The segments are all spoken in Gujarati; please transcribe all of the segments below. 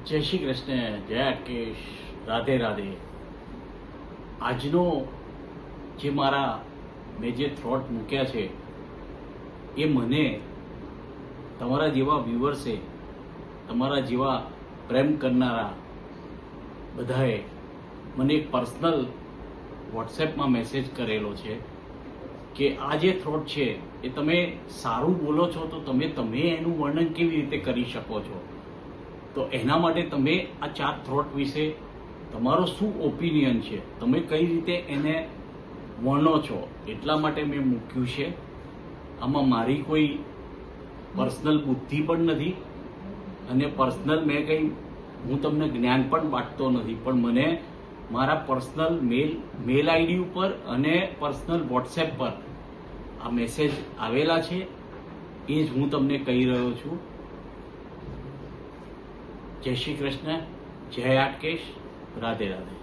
જય શ્રી કૃષ્ણ, જય અટકેશ, રાધે રાધે. આજનો મેં જે થોટ મૂક્યા છે એ મને તમારા જેવા વ્યુઅર્સે, તમારા જેવા પ્રેમ કરનારા બધાએ મને એક પર્સનલ વોટ્સએપમાં મેસેજ કરેલો છે કે આ જે થોટ છે એ તમે સારું બોલો છો તો તમે એનું વર્ણન કેવી રીતે કરી શકો છો. તો એના માટે તમે આ 4 થોટ વિશે તમારો શું ઓપિનિયન છે, તમે કઈ રીતે એને વર્ણો છો, એટલા માટે મેં મૂક્યું છે. આમાં મારી કોઈ પર્સનલ બુદ્ધિ પણ નથી અને પર્સનલ હું તમને જ્ઞાન પણ બાંટતો નથી, પણ મને મારા પર્સનલ મેલ આઈડી ઉપર અને પર્સનલ વોટ્સએપ પર આ મેસેજ આવેલા છે, એ જ હું તમને કહી રહ્યો છું. જય શ્રી કૃષ્ણ, જય આટકેશ, રાધે રાધે.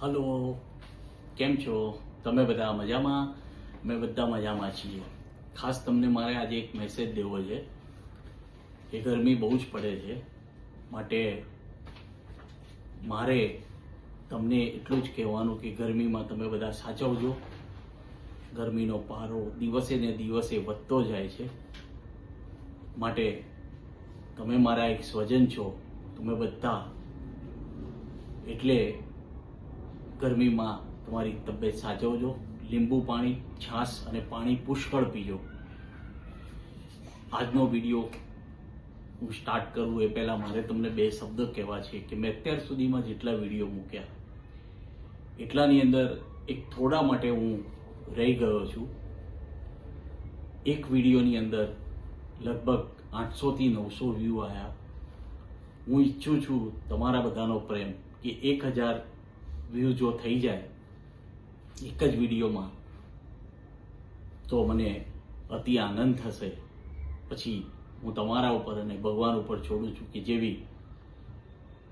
હલો, કેમ છો તમે? બધા મજામાં? મેં બધા મજામાં છીએ. ખાસ તમને મારે આજે એક મેસેજ દેવો છે કે ગરમી બહુ જ પડે છે, માટે મારે તમને એટલું જ કહેવાનું કે ગરમીમાં તમે બધા સાચવજો. ગરમીનો પારો દિવસે ને દિવસે વધતો જાય છે, માટે તમે મારા એક સ્વજન છો, તમે બધા, એટલે ગરમીમાં તમારી તબિયત સાચવજો. લીંબુ પાણી, છાશ અને પાણી પુષ્કળ પીજો. આજનો વિડીયો હું સ્ટાર્ટ કરું એ પહેલા મારે તમને 2 શબ્દ કહેવા છે કે મેં અત્યાર સુધીમાં જેટલા વિડીયો મૂક્યા એટલાની અંદર એક થોડા માટે હું રહી ગયો છું. એક વિડીયોની અંદર લગભગ 800 થી 900 વ્યૂ આવ્યા. હું ઈચ્છું છું તમારા બધાનો પ્રેમ કે 1000 વ્યૂ જો થઈ જાય એક જ વિડીયોમાં તો મને અતિ આનંદ થશે. પછી હું તમારા ઉપર અને ભગવાન ઉપર છોડું છું કે જેવી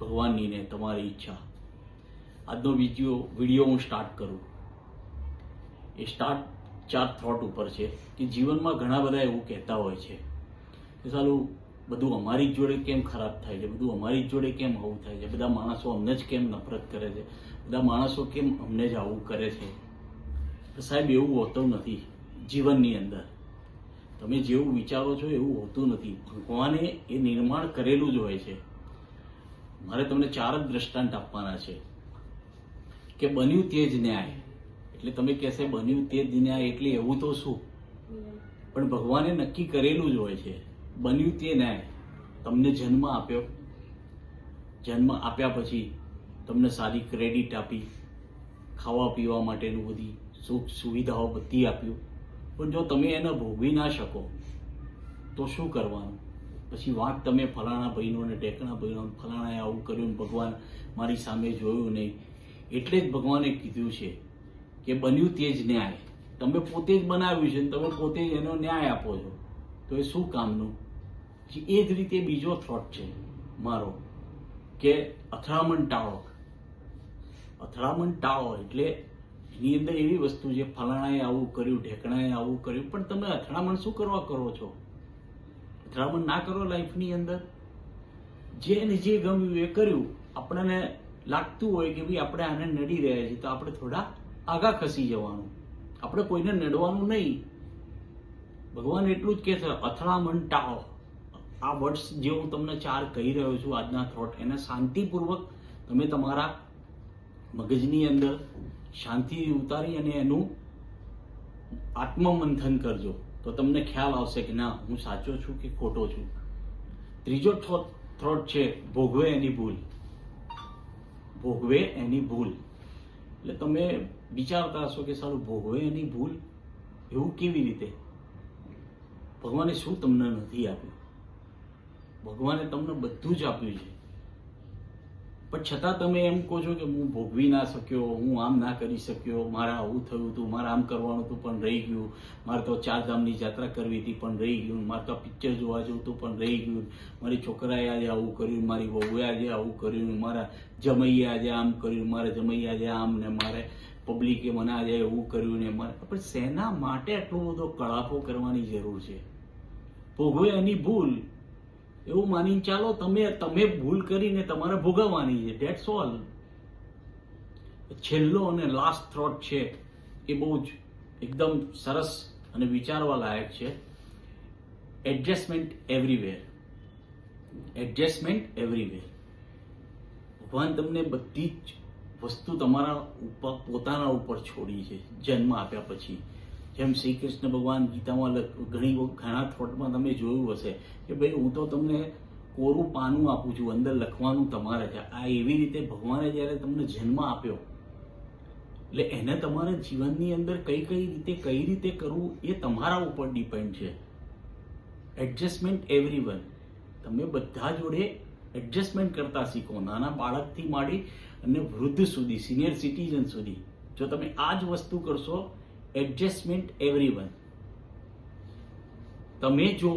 ભગવાનની ને તમારી ઈચ્છા. આજનો વિડીયો હું સ્ટાર્ટ કરું. એ સ્ટાર્ટ 4 થોટ ઉપર છે કે જીવનમાં ઘણા બધા એવું કહેતા હોય છે કે સાલું બધું અમારી જ જોડે કેમ ખરાબ થાય છે, બધું અમારી જ જોડે કેમ આવું થાય છે, બધા માણસો અમને જ કેમ નફરત કરે છે, બધા માણસો કેમ અમને જ આવું કરે છે. તો સાહેબ, એવું હોતું નથી જીવનની અંદર. તમે જેવું વિચારો છો એવું હોતું નથી. ભગવાને એ નિર્માણ કરેલું જ હોય છે. મારે તમને 4 જ દ્રષ્ટાંત આપવાના છે કે બન્યું તે જ ન્યાય. એટલે તમે કહેશે બન્યું તે જ ન્યાય એટલે એવું તો શું? પણ ભગવાને નક્કી કરેલું જ હોય છે. બન્યું તે ન્યાય. તમને જન્મ આપ્યો, જન્મ આપ્યા પછી તમને સારી ક્રેડિટ આપી, ખાવા પીવા માટેનું બધી સુખ સુવિધાઓ બધી આપ્યું, પણ જો તમે એને ભોગવી ના શકો તો શું કરવાનું? પછી વાત તમે ફલાણા ભાઈનો ને ઢેકણા ભાઈનો, ફલાણાએ આવું કર્યું, ભગવાન મારી સામે જોયું નહીં. એટલે જ ભગવાને કીધું છે કે બન્યું તે જ ન્યાય. તમે પોતે જ બનાવ્યું છે, તમે પોતે જ એનો ન્યાય આપો છો, તો એ શું કામનું? એ જ રીતે બીજો થોટ છે મારો કે અથડામણ ટાળો. અથડામણ ટાળો એટલે એની અંદર એવી વસ્તુ છે, ફલાણાએ આવું કર્યું, ઢેકણાએ આવું કર્યું, પણ તમે અથડામણ શું કરવા કરો છો? અથડામણ ના કરો લાઈફની અંદર. જેને જે ગમ્યું એ કર્યું. આપણને લાગતું હોય કે ભાઈ આપણે આને નડી રહ્યા છીએ તો આપણે થોડા આગા ખસી જવાનું, આપણે કોઈને નડવાનું નહીં. ભગવાન એટલું જ કહે છે, અથડામણ ટાળો. આ વર્ડ્સ જે હું તમને 4 કહી રહ્યો છું આજના થોટ, એને શાંતિપૂર્વક તમે તમારા મગજની અંદર શાંતિ ઉતારી અને એનું આત્મમંથન કરજો, તો તમને ખ્યાલ આવશે કે ના, હું સાચો છું કે ખોટો છું. ત્રીજો થોટ છે ભોગવે એની ભૂલ. ભોગવે એની ભૂલ એટલે તમે વિચારતા હશો કે સારું, ભોગવે એની ભૂલ એવું કેવી રીતે? ભગવાને શું તમને નથી આપ્યું? ભગવાને તમને બધું જ આપ્યું છે, પણ છતાં તમે એમ કહો છો કે હું ભોગવી ના શક્યો, હું આમ ના કરી શક્યો, મારે આવું થયું હતું, મારે આમ કરવાનું હતું પણ રહી ગયું, મારે તો 4 ધામની યાત્રા કરવી હતી પણ રહી ગયું, મારે તો પિક્ચર જોવા જવું હતું પણ રહી ગયું, મારી છોકરાએ આજે આવું કર્યું, મારી વહુએ આજે આવું કર્યું, મારા જમૈએ આજે આમ કર્યું, મારે જમૈએ આજે આમ, ને મારે પબ્લિકે મને આજે એવું કર્યું ને મારે. પણ શેના માટે આટલો બધો કળાપો કરવાની જરૂર છે? ભોગવે એની ભૂલ એવું માનીને ચાલો. તમે ભૂલ કરીને તમારે ભોગવવાની છે, ધેટ્સ ઓલ. છેલ્લો અને લાસ્ટ થ્રોટ છે એ બહુ જ એકદમ સરસ અને વિચારવા લાયક છે. Adjustment everywhere. Adjustment everywhere. ભગવાન તમને બધી જ વસ્તુ તમારા ઉપર, પોતાના ઉપર છોડી છે જન્મ આપ્યા પછી. જેમ શ્રી કૃષ્ણ ભગવાન ગીતામાં ઘણા થોટમાં તમે જોયું હશે કે ભાઈ હું તો તમને કોરું પાનું આપું છું, અંદર લખવાનું તમારે છે. આ એવી રીતે ભગવાને જ્યારે તમને જન્મ આપ્યો એટલે એને તમારા જીવનની અંદર કઈ રીતે કરવું એ તમારા ઉપર ડિપેન્ડ છે. Adjustment everyone. તમે બધા જોડે એડજસ્ટમેન્ટ કરતા શીખો, નાના બાળકથી માંડી અને વૃદ્ધ સુધી, સિનિયર સિટીઝન સુધી. જો તમે આ જ વસ્તુ કરશો, એડજસ્ટમેન્ટ એવરીવન, તમે જો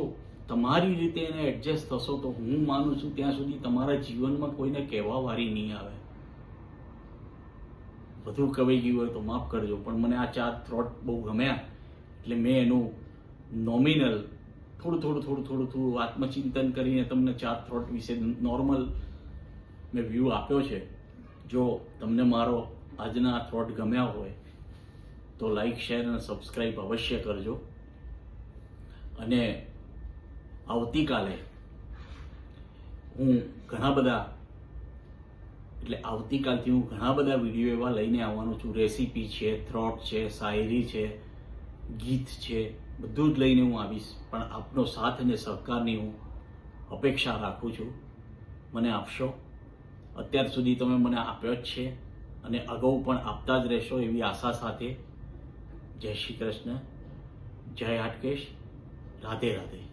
તમારી રીતે એને એડજસ્ટ થશો તો હું માનું છું ત્યાં સુધી તમારા જીવનમાં કોઈને કહેવા વારી નહીં આવે. બધું કવાઈ ગયું હોય તો માફ કરજો, પણ મને આ 4 થ્રોટ બહુ ગમ્યા એટલે મેં એનું નોમિનલ થોડું આત્મચિંતન કરીને તમને 4 થ્રોટ વિશે નોર્મલ મેં વ્યૂ આપ્યો છે. જો તમને મારો આજના થ્રોટ ગમ્યા હોય તો લાઈક, શેર અને સબસ્ક્રાઈબ અવશ્ય કરજો. અને આવતીકાલે આવતીકાલથી હું ઘણા બધા વિડીયો એવા લઈને આવવાનો છું. રેસીપી છે, થ્રોટ છે, શાયરી છે, ગીત છે, બધું જ લઈને હું આવીશ. પણ આપનો સાથ અને સહકારની હું અપેક્ષા રાખું છું. મને આપશો. અત્યાર સુધી તમે મને આપ્યો જ છે અને અગાઉ પણ આપતા જ રહેશો એવી આશા સાથે. જય શ્રી કૃષ્ણ, જય હાટકેશ, રાધે રાધે.